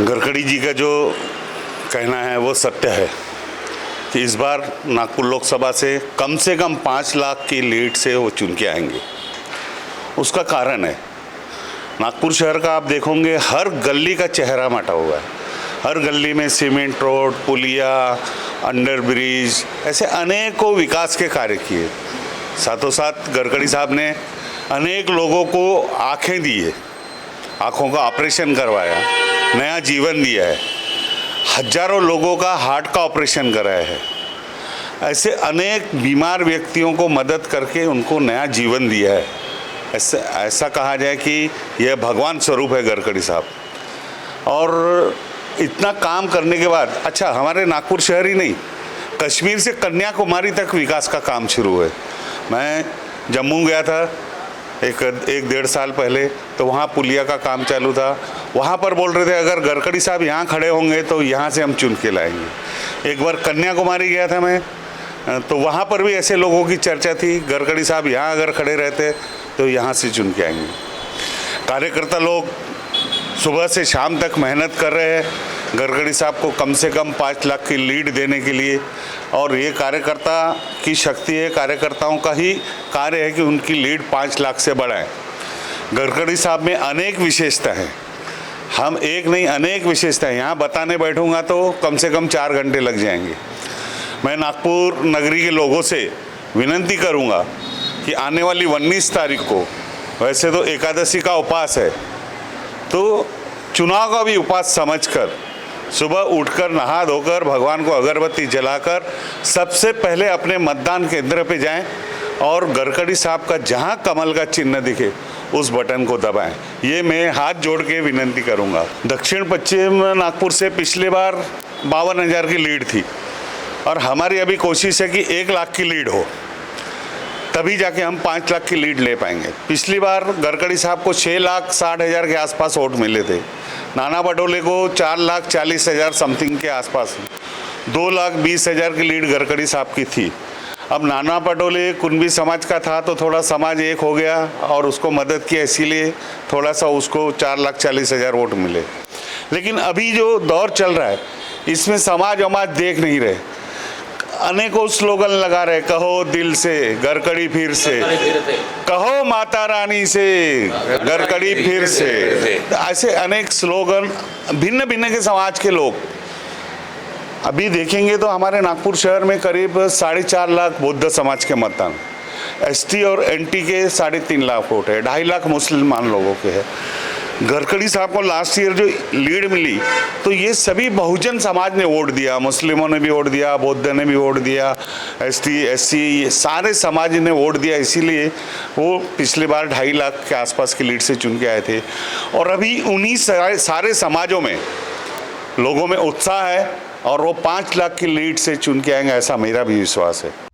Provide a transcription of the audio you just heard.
गडकरी जी का जो कहना है वो सत्य है कि इस बार नागपुर लोकसभा से कम 5 लाख की लीड से वो चुन के आएंगे। उसका कारण है नागपुर शहर का आप देखोगे हर गली का चेहरा मटा हुआ है। हर गली में सीमेंट रोड, पुलिया, अंडर ब्रिज, ऐसे अनेकों विकास के कार्य किए। साथों साथ गडकरी साहब ने अनेक लोगों को आँखें दी है, आँखों का ऑपरेशन करवाया, नया जीवन दिया है। हजारों लोगों का हार्ट का ऑपरेशन कराया है। ऐसे अनेक बीमार व्यक्तियों को मदद करके उनको नया जीवन दिया है। ऐसा कहा जाए कि यह भगवान स्वरूप है गडकरी साहब। और इतना काम करने के बाद अच्छा हमारे नागपुर शहर ही नहीं, कश्मीर से कन्याकुमारी तक विकास का काम शुरू है। मैं जम्मू गया था एक डेढ़ साल पहले, तो वहाँ पुलिया का काम चालू था। वहाँ पर बोल रहे थे अगर गडकरी साहब यहाँ खड़े होंगे तो यहाँ से हम चुन के लाएंगे। एक बार कन्याकुमारी गया था मैं, तो वहाँ पर भी ऐसे लोगों की चर्चा थी गडकरी साहब यहाँ अगर खड़े रहते तो यहाँ से चुन के आएंगे। कार्यकर्ता लोग सुबह से शाम तक मेहनत कर रहे हैं गडकरी साहब को कम से कम 5 लाख की लीड देने के लिए। और ये कार्यकर्ता की शक्ति है, कार्यकर्ताओं का ही कार्य है कि उनकी लीड 5 लाख से बढ़ाएं। गडकरी साहब में अनेक विशेषता है, हम एक नहीं अनेक विशेषताएं यहाँ बताने बैठूंगा तो कम से कम 4 घंटे लग जाएंगे। मैं नागपुर नगरी के लोगों से विनती करूँगा कि आने वाली 19 तारीख को, वैसे तो एकादशी का उपवास है, तो चुनाव का भी उपवास समझकर सुबह उठकर नहा धोकर भगवान को अगरबत्ती जलाकर सबसे पहले अपने मतदान केंद्र पे जाएं और गडकरी साहब का जहां कमल का चिन्ह दिखे उस बटन को दबाएं। ये मैं हाथ जोड़ के विनती करूंगा। दक्षिण पश्चिम नागपुर से पिछले बार 52,000 की लीड थी और हमारी अभी कोशिश है कि 1 लाख की लीड हो, तभी जाके हम 5 लाख की लीड ले पाएंगे। पिछली बार गडकरी साहब को 6,60,000 के आसपास वोट मिले थे। नाना पटोले को 4,40,000 समथिंग के आसपास, 2,20,000 की लीड गडकरी साहब की थी। अब नाना पटोले कुणबी समाज का था तो थोड़ा समाज एक हो गया और उसको मदद किया, इसीलिए थोड़ा सा उसको 4,40,000 वोट मिले। लेकिन अभी जो दौर चल रहा है इसमें समाज वमाज देख नहीं रहे, अनेकों स्लोगन लगा रहे, कहो दिल से गडकरी फिर से, कहो माता रानी से गडकरी फिर से। ऐसे अनेक स्लोगन भिन्न भिन्न के समाज के लोग अभी देखेंगे तो हमारे नागपुर शहर में करीब 4.5 लाख बौद्ध समाज के मतदान, एसटी और एनटी के 3.5 लाख वोट है, 2.5 लाख मुसलमान लोगों के है। गडकरी साहब को लास्ट ईयर जो लीड मिली तो ये सभी बहुजन समाज ने वोट दिया, मुस्लिमों ने भी वोट दिया, बौद्ध ने भी वोट दिया, एसटी एससी सारे समाज ने वोट दिया। इसीलिए वो पिछले बार 2.5 लाख के आसपास की लीड से चुन के आए थे। और अभी उन्हीं सारे समाजों में लोगों में उत्साह है और वो 5 लाख की लीड से चुन के आएंगे, ऐसा मेरा भी विश्वास है।